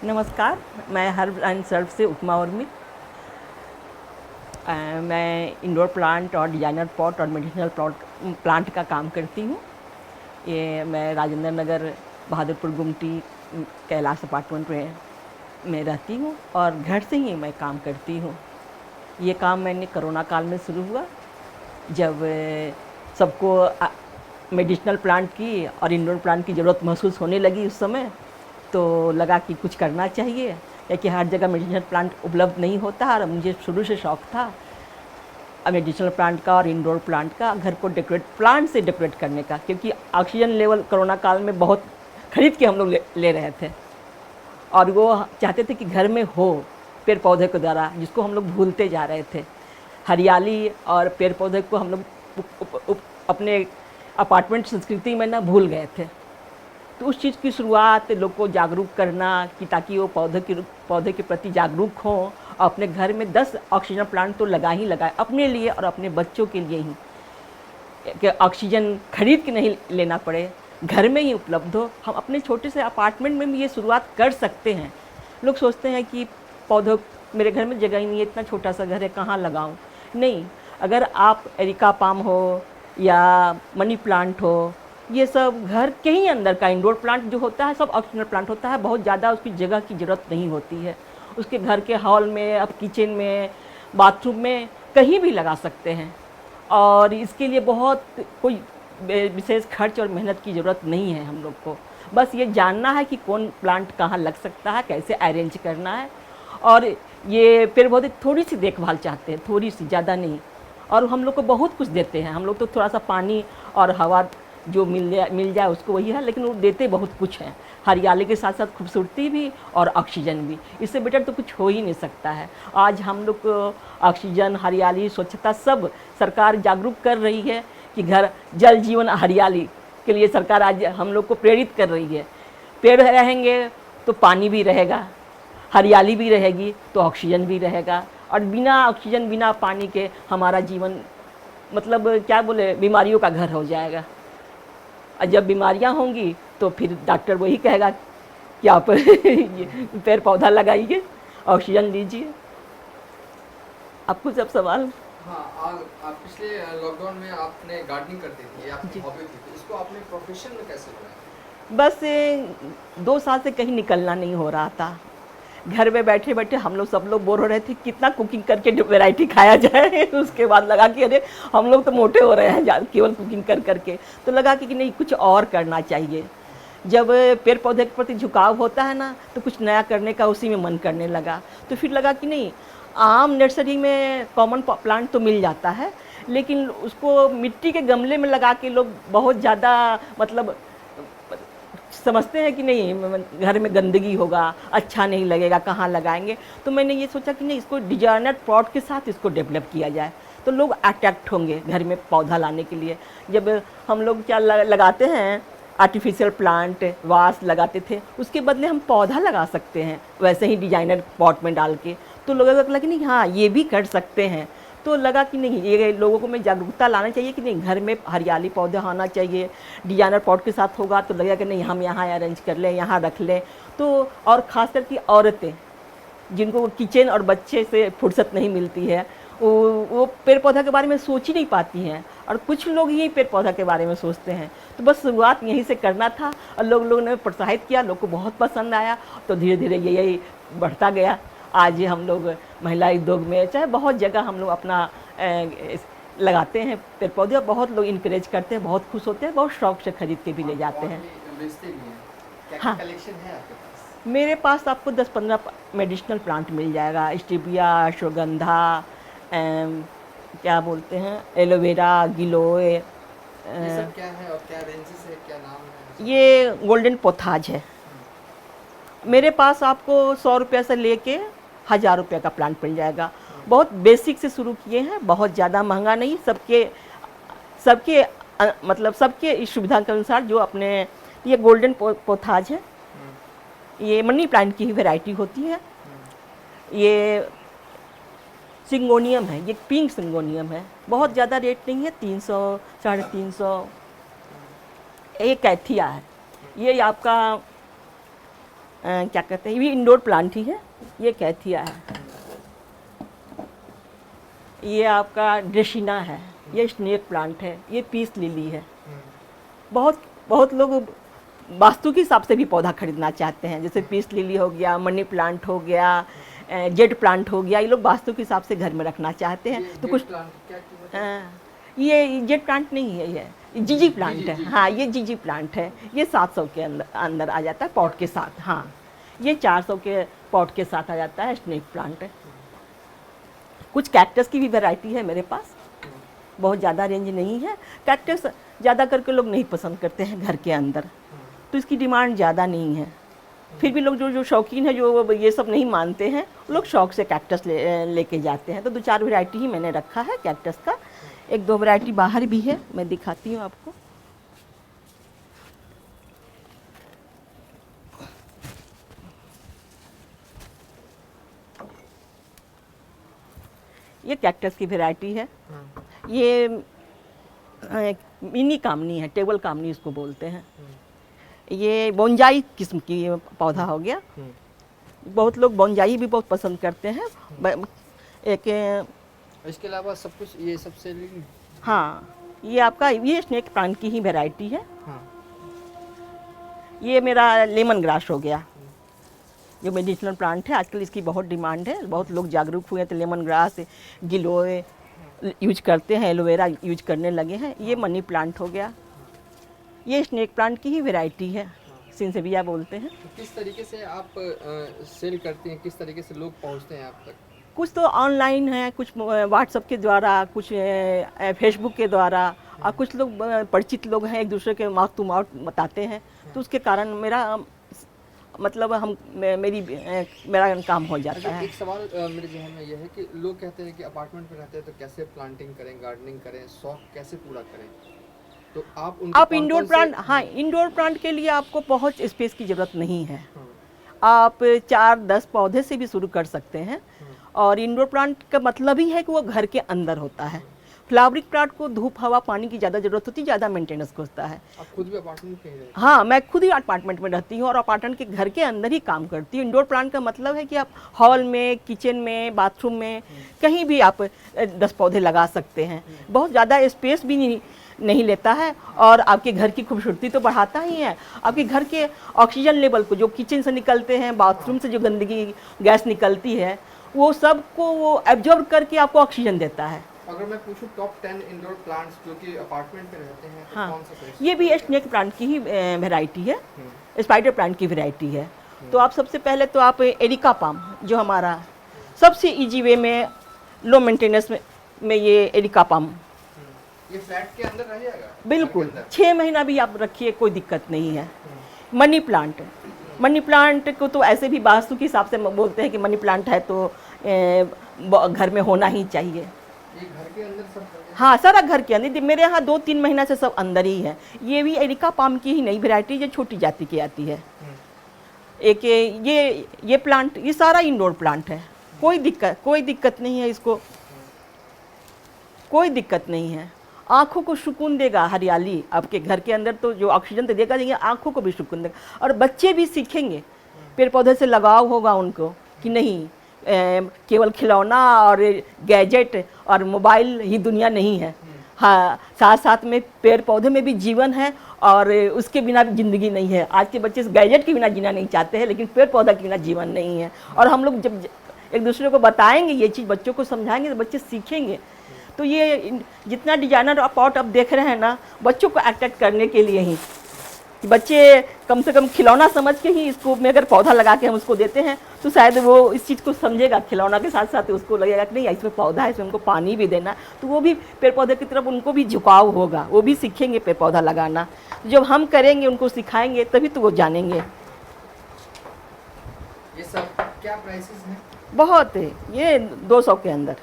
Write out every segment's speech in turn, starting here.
नमस्कार, मैं herb and serve से उपमा उर्मित। मैं इंडोर प्लांट और डिजाइनर पॉट और मेडिसिनल प्लांट का काम करती हूँ। ये मैं राजेंद्र नगर बहादुरपुर गुमटी कैलाश अपार्टमेंट में रहती हूँ और घर से ही मैं काम करती हूँ। ये काम मैंने कोरोना काल में शुरू हुआ, जब सबको मेडिसिनल प्लांट की और इंडोर प्लांट की ज़रूरत महसूस होने लगी। उस समय तो लगा कि कुछ करना चाहिए, क्योंकि हर जगह मेडिसिनल प्लांट उपलब्ध नहीं होता और मुझे शुरू से शौक़ था मेडिसिनल प्लांट का और इंडोर प्लांट का, घर को प्लांट से डेकोरेट करने का, क्योंकि ऑक्सीजन लेवल कोरोना काल में बहुत खरीद के हम लोग ले रहे थे और वो चाहते थे कि घर में हो पेड़ पौधे के द्वारा, जिसको हम लोग भूलते जा रहे थे। हरियाली और पेड़ पौधे को हम लोग अपने अपार्टमेंट संस्कृति में ना भूल गए थे। तो उस चीज़ की शुरुआत लोग को जागरूक करना कि ताकि वो पौधे के प्रति जागरूक हों और अपने घर में 10 ऑक्सीजन प्लांट तो लगाए अपने लिए और अपने बच्चों के लिए ही, कि ऑक्सीजन खरीद के नहीं लेना पड़े, घर में ही उपलब्ध हो। हम अपने छोटे से अपार्टमेंट में भी ये शुरुआत कर सकते हैं। लोग सोचते हैं कि पौधों, मेरे घर में जगह ही नहीं है, इतना छोटा सा घर है, कहाँ लगाऊं। नहीं, अगर आप एरिका पाम हो या मनी प्लांट हो, ये सब घर के ही अंदर का इंडोर प्लांट जो होता है सब ऑक्सीजन प्लांट होता है। बहुत ज़्यादा उसकी जगह की ज़रूरत नहीं होती है। उसके घर के हॉल में, अब किचन में, बाथरूम में, कहीं भी लगा सकते हैं और इसके लिए बहुत कोई विशेष खर्च और मेहनत की ज़रूरत नहीं है हम लोग को। बस ये जानना है कि कौन प्लांट कहाँ लग सकता है, कैसे अरेंज करना है। और ये पेड़ पौधे थोड़ी सी देखभाल चाहते हैं, थोड़ी सी, ज़्यादा नहीं, और हम लोग को बहुत कुछ देते हैं। हम लोग तो थोड़ा सा पानी और हवा जो मिल जाए उसको वही है, लेकिन वो देते बहुत कुछ हैं। हरियाली के साथ साथ खूबसूरती भी और ऑक्सीजन भी, इससे बेटर तो कुछ हो ही नहीं सकता है। आज हम लोग को ऑक्सीजन, हरियाली, स्वच्छता सब सरकार जागरूक कर रही है कि घर जल जीवन हरियाली के लिए सरकार आज हम लोग को प्रेरित कर रही है। पेड़ रहेंगे तो पानी भी रहेगा, हरियाली भी रहेगी तो ऑक्सीजन भी रहेगा, और बिना ऑक्सीजन बिना पानी के हमारा जीवन मतलब क्या बोले, बीमारियों का घर हो जाएगा। और जब बीमारियां होंगी तो फिर डॉक्टर वही कहेगा कि आप पेड़ पौधा लगाइए, ऑक्सीजन लीजिए। आपको सब सवाल। हाँ, आप पिछले लॉकडाउन में आपने गार्डनिंग करती थी, आपकी हॉबी थी, तो इसको आपने प्रोफेशन में कैसे बनाया? बस 2 साल से कहीं निकलना नहीं हो रहा था। घर में बैठे बैठे हम लोग सब लोग बोर हो रहे थे, कितना कुकिंग करके वैरायटी खाया जाए। उसके बाद लगा कि अरे हम लोग तो मोटे हो रहे हैं केवल कुकिंग कर करके। तो लगा कि नहीं, कुछ और करना चाहिए। जब पेड़ पौधे के प्रति झुकाव होता है ना, तो कुछ नया करने का उसी में मन करने लगा। तो फिर लगा कि नहीं, आम नर्सरी में कॉमन प्लांट तो मिल जाता है, लेकिन उसको मिट्टी के गमले में लगा के लोग बहुत ज़्यादा मतलब समझते हैं कि नहीं, घर में गंदगी होगा, अच्छा नहीं लगेगा, कहाँ लगाएंगे। तो मैंने ये सोचा कि नहीं, इसको डिजाइनर पॉट के साथ इसको डेवलप किया जाए तो लोग अट्रैक्ट होंगे घर में पौधा लाने के लिए। जब हम लोग क्या लगाते हैं, आर्टिफिशियल प्लांट वास लगाते थे, उसके बदले हम पौधा लगा सकते हैं वैसे ही डिजाइनर पॉट में डाल के। तो लोगों को लगा कि नहीं, हाँ ये भी कर सकते हैं। तो लगा कि नहीं, ये लोगों को में जागरूकता लाना चाहिए कि नहीं, घर में हरियाली पौधा होना चाहिए। डिजाइनर पॉट के साथ होगा तो लगेगा कि नहीं, हम यहाँ अरेंज कर लें, यहाँ रख लें। तो और ख़ास करके औरतें जिनको किचन और बच्चे से फुर्सत नहीं मिलती है, वो पेड़ पौधा के बारे में सोच ही नहीं पाती हैं, और कुछ लोग ही पेड़ पौधा के बारे में सोचते हैं। तो बस शुरुआत यहीं से करना था और लोगों ने प्रोत्साहित किया, लोग को बहुत पसंद आया। तो धीरे धीरे यही बढ़ता गया। आज हम लोग महिला उद्योग में चाहे बहुत जगह हम लोग अपना लगाते हैं पेड़ पौधे, और बहुत लोग इनकरेज करते हैं, बहुत खुश होते हैं, बहुत शौक से खरीद के भी ले जाते हैं। बेचते भी हैं? क्या हाँ, कलेक्शन है आपके पास? मेरे पास आपको 10-15 मेडिसिनल प्लांट मिल जाएगा। स्टीबिया, अश्वगंधा, क्या बोलते हैं, एलोवेरा, गिलोय। ये सब क्या है और क्या रेंजेस है, क्या नाम है? ये गोल्डन पोथाज है। मेरे पास आपको 100 रुपये से लेके 1000 रुपये का प्लांट मिल जाएगा। बहुत बेसिक से शुरू किए हैं, बहुत ज़्यादा महंगा नहीं, सबके मतलब सबके सुविधा के अनुसार जो अपने। ये गोल्डन पोथाज है, ये मनी प्लांट की ही वैरायटी होती है। ये सिंगोनियम है, ये पिंक सिंगोनियम है, बहुत ज़्यादा रेट नहीं है, 300, 350। ये कैथिया है, ये आपका क्या कहते हैं, ये इंडोर प्लांट ही है। ये कैथिया है, ये आपका ड्रेसिना है, ये स्नेक प्लांट है, ये पीस लिली है। बहुत बहुत लोग वास्तु के हिसाब से भी पौधा खरीदना चाहते हैं, जैसे पीस लिली हो गया, मनी प्लांट हो गया, जेड प्लांट हो गया, ये लोग वास्तु के हिसाब से घर में रखना चाहते हैं। तो कुछ क्या कीमत है? ये जेड प्लांट नहीं है, ये जीजी प्लांट है। हाँ, ये जीजी प्लांट है। ये 700 के अंदर आ जाता है पॉट के साथ। हाँ, ये 400 के पॉट के साथ आ जाता है स्नेक प्लांट है। कुछ कैक्टस की भी वैरायटी है मेरे पास, बहुत ज़्यादा रेंज नहीं है। कैक्टस ज़्यादा करके लोग नहीं पसंद करते हैं घर के अंदर, तो इसकी डिमांड ज़्यादा नहीं है। फिर भी लोग जो शौकीन है, जो ये सब नहीं मानते हैं, लोग शौक से कैक्टस लेके जाते हैं। तो 2-4 वैरायटी ही मैंने रखा है कैक्टस का। 1-2 वैरायटी बाहर भी है, मैं दिखाती हूँ आपको। ये कैक्टस की वैरायटी है। ये मिनी कामनी है, टेबल कामनी इसको बोलते हैं। ये बोंजाई किस्म की पौधा हो गया। बहुत लोग बोंजाई भी बहुत पसंद करते हैं। एक इसके अलावा सब कुछ ये सब सेलिंग। हाँ, ये आपका ये स्नेक प्लांट की ही वैरायटी है। हाँ। ये मेरा लेमन ग्रास हो गया, जो मेडिसिनल प्लांट है। आजकल इसकी बहुत डिमांड है, बहुत लोग जागरूक हुए हैं, तो लेमन ग्रास, गिलोय यूज करते हैं, एलोवेरा यूज करने लगे हैं। ये मनी प्लांट हो गया, ये स्नेक प्लांट की ही वैरायटी है, सिंसेबिया बोलते हैं। तो किस तरीके से आप सेल करते हैं, किस तरीके से लोग पहुंचते हैं आप तक? कुछ तो ऑनलाइन है, कुछ व्हाट्सएप के द्वारा, कुछ फेसबुक के द्वारा, और कुछ लोग परिचित लोग हैं, एक दूसरे के माउथ टू माउथ बताते हैं। तो उसके कारण मतलब मेरा काम हो जाता है। एक सवाल मेरे जहन में यह है कि लोग कहते हैं कि अपार्टमेंट में रहते हैं तो कैसे प्लांटिंग करें, गार्डनिंग करें, शौक कैसे पूरा करें? तो आप इंडोर प्लांट, हाँ, इंडोर प्लांट के लिए आपको बहुत स्पेस की ज़रूरत नहीं है। आप 4-10 पौधे से भी शुरू कर सकते हैं। और इंडोर प्लांट का मतलब ही है कि वो घर के अंदर होता है। फ्लावरिंग प्लांट को धूप, हवा, पानी की ज़्यादा ज़रूरत होती है, ज़्यादा मेंटेनेंस होता है। आप खुद भी अपार्टमेंट में रहते हैं? हाँ, मैं खुद ही अपार्टमेंट में रहती हूँ और अपार्टमेंट के घर के अंदर ही काम करती हूँ। इंडोर प्लांट का मतलब है कि आप हॉल में, किचन में, बाथरूम में, कहीं भी आप 10 पौधे लगा सकते हैं। बहुत ज़्यादा स्पेस भी नहीं लेता है और आपके घर की खूबसूरती तो बढ़ाता ही है। आपके घर के ऑक्सीजन लेवल को, जो किचन से निकलते हैं, बाथरूम से जो गंदगी गैस निकलती है, वो सब को वो एब्जॉर्ब करके आपको ऑक्सीजन देता है। अगर मैं पूछूं टॉप 10 इंडोर प्लांट्स जो कि अपार्टमेंट में रहते हैं, तो हाँ, कौन सा सजेस्ट? ये भी स्नेक प्लांट की ही वैरायटी है, स्पाइडर प्लांट की वैरायटी है। तो आप सबसे पहले तो आप एरिका पाम, जो हमारा सबसे इजी वे में, लो मेंटेनेंस में ये एरिका पाम, ये फ्लैट के अंदर रह जाएगा? बिल्कुल 6 महीना भी आप रखिए, कोई दिक्कत नहीं है। मनी प्लांट, मनी प्लांट को तो ऐसे भी वास्तु के हिसाब से बोलते हैं कि मनी प्लांट है तो घर में होना ही चाहिए। ये घर के अंदर सब? हाँ, सारा घर के अंदर। मेरे यहाँ 2-3 महीना से सब अंदर ही है। ये भी एरिका पाम की ही नई वैरायटी, जो छोटी जाति की आती है। एक ये प्लांट, ये सारा इंडोर प्लांट है। कोई दिक्कत नहीं है इसको, कोई दिक्कत नहीं है। आँखों को सुकून देगा हरियाली आपके घर के अंदर, तो जो ऑक्सीजन तो देगा, लेकिन आँखों को भी सुकून देगा। और बच्चे भी सीखेंगे, पेड़ पौधे से लगाव होगा उनको कि नहीं केवल खिलौना और गैजेट और मोबाइल ही दुनिया नहीं है। हाँ, साथ साथ में पेड़ पौधे में भी जीवन है और उसके बिना भी ज़िंदगी नहीं है। आज के बच्चे गैजेट के बिना जीना नहीं चाहते हैं, लेकिन पेड़ पौधा के बिना जीवन नहीं है। और हम लोग जब एक दूसरे को बताएंगे ये चीज़, बच्चों को समझाएंगे, तो बच्चे सीखेंगे। तो ये जितना डिजाइनर पॉट आप देख रहे हैं ना, बच्चों को अट्रैक्ट करने के लिए ही, कि बच्चे कम से कम खिलौना समझ के ही इसको में अगर पौधा लगा के हम उसको देते हैं, तो शायद वो इस चीज़ को समझेगा। खिलौना के साथ साथ उसको लगेगा कि नहीं, इसमें पौधा है, इसमें हमको पानी भी देना, तो वो भी पेड़ पौधे की तरफ उनको भी झुकाव होगा, वो भी सीखेंगे पेड़ पौधा लगाना। जब हम करेंगे, उनको सिखाएंगे, तभी तो वो जानेंगे। ये सब क्या प्राइसेस हैं? बहुत है, ये 200 के अंदर।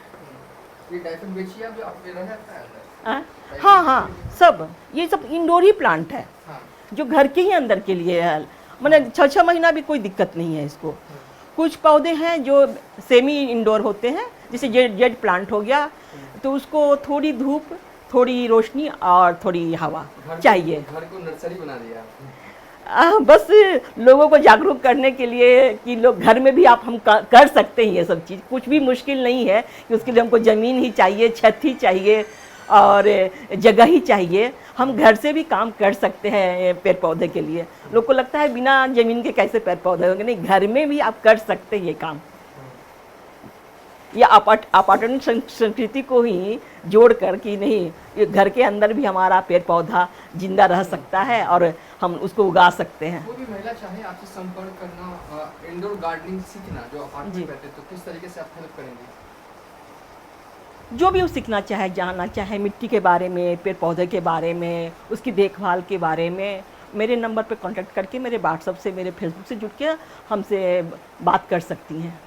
ये डायफन बेचिए जो आप ले रहे हैं? हाँ, सब ये सब इंडोर ही प्लांट है। हाँ। जो घर के ही अंदर के लिए है, मैंने 6-6 महीना भी कोई दिक्कत नहीं है इसको। कुछ पौधे हैं जो सेमी इंडोर होते हैं, जैसे जेड प्लांट हो गया, तो उसको थोड़ी धूप, थोड़ी रोशनी और थोड़ी हवा चाहिए। घर को नर्सरी बना दिया। बस लोगों को जागरूक करने के लिए कि लोग घर में भी आप हम कर सकते हैं ये सब चीज़, कुछ भी मुश्किल नहीं है कि उसके लिए हमको ज़मीन ही चाहिए, छत ही चाहिए और जगह ही चाहिए। हम घर से भी काम कर सकते हैं पेड़ पौधे के लिए। लोग को लगता है बिना ज़मीन के कैसे पेड़ पौधे होंगे, नहीं, घर में भी आप कर सकते हैं ये काम। ये अपार्टमेंट संस्कृति को ही जोड़कर कि नहीं, ये घर के अंदर भी हमारा पेड़ पौधा जिंदा रह सकता है और हम उसको उगा सकते हैं। कोई भी महिला चाहे आपसे संपर्क करना, इंडोर गार्डनिंग सीखना, जो अपार्टमेंट जी। में रहते हैं, तो किस तरीके से आप हेल्प करेंगे? जो भी वो सीखना चाहे, जानना चाहे मिट्टी के बारे में, पेड़ पौधे के बारे में, उसकी देखभाल के बारे में, मेरे नंबर पे कांटेक्ट करके, मेरे व्हाट्सएप से, मेरे फेसबुक से जुड़ के हमसे बात कर सकती हैं।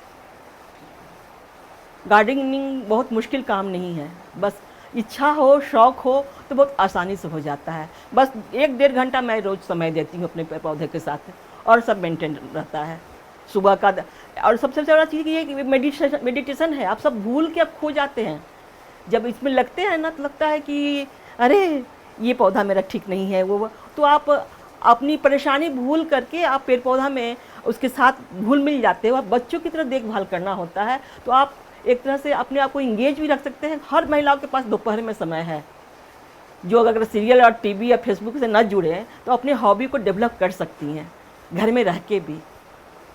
गार्डनिंग बहुत मुश्किल काम नहीं है, बस इच्छा हो, शौक़ हो तो बहुत आसानी से हो जाता है। बस 1-1.5 घंटा मैं रोज़ समय देती हूँ अपने पेड़ पौधे के साथ और सब मेंटेन रहता है। सुबह का और सबसे बड़ा चीज़ ये है कि मेडिटेशन है। आप सब भूल के आप खो जाते हैं। जब इसमें लगते हैं ना तो लगता है कि अरे ये पौधा मेरा ठीक नहीं है, वो तो आप अपनी परेशानी भूल करके आप पेड़ पौधा में उसके साथ घुल मिल जाते हो। आप बच्चों की तरह देखभाल करना होता है, तो आप एक तरह से अपने आप को इंगेज भी रख सकते हैं। हर महिलाओं के पास दोपहर में समय है, जो अगर सीरियल और टीवी या फेसबुक से न जुड़े तो अपने हॉबी को डेवलप कर सकती हैं घर में रह के भी।